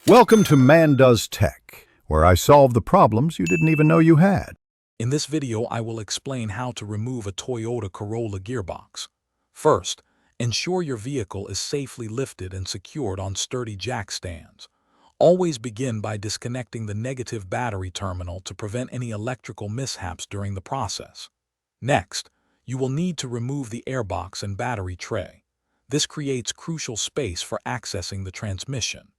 Welcome to Man Does Tech, where I solve the problems you didn't even know you had. In this video, I will explain how to remove a Toyota Corolla gearbox. First, ensure your vehicle is safely lifted and secured on sturdy jack stands. Always begin by disconnecting the negative battery terminal to prevent any electrical mishaps during the process. Next, you will need to remove the airbox and battery tray. This creates crucial space for accessing the transmission.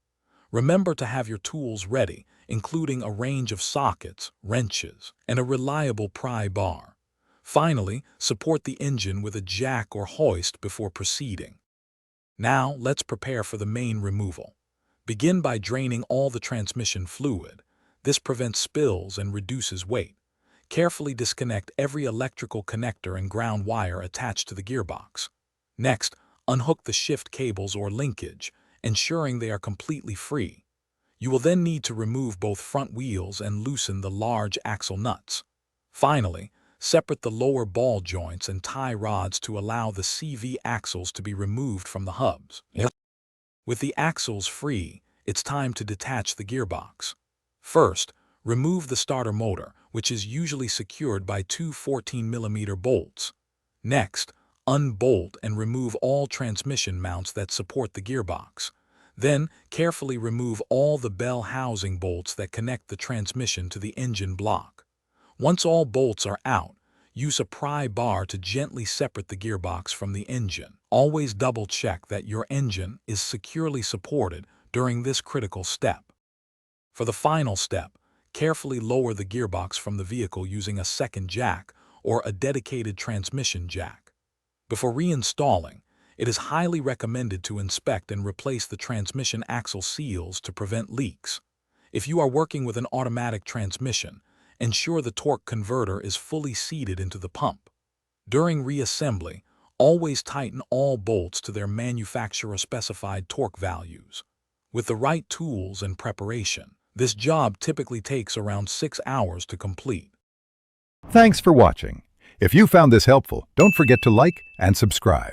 Remember to have your tools ready, including a range of sockets, wrenches, and a reliable pry bar. Finally, support the engine with a jack or hoist before proceeding. Now, let's prepare for the main removal. Begin by draining all the transmission fluid. This prevents spills and reduces weight. Carefully disconnect every electrical connector and ground wire attached to the gearbox. Next, unhook the shift cables or linkage, ensuring they are completely free. You will then need to remove both front wheels and loosen the large axle nuts. Finally, separate the lower ball joints and tie rods to allow the CV axles to be removed from the hubs. With the axles free, it's time to detach the gearbox. First, remove the starter motor, which is usually secured by two 14mm bolts. Next, unbolt and remove all transmission mounts that support the gearbox. Then, carefully remove all the bell housing bolts that connect the transmission to the engine block. Once all bolts are out, use a pry bar to gently separate the gearbox from the engine. Always double-check that your engine is securely supported during this critical step. For the final step, carefully lower the gearbox from the vehicle using a second jack or a dedicated transmission jack. Before reinstalling, it is highly recommended to inspect and replace the transmission axle seals to prevent leaks. If you are working with an automatic transmission, ensure the torque converter is fully seated into the pump. During reassembly, always tighten all bolts to their manufacturer-specified torque values. With the right tools and preparation, this job typically takes around 6 hours to complete. Thanks for watching. If you found this helpful, don't forget to like and subscribe.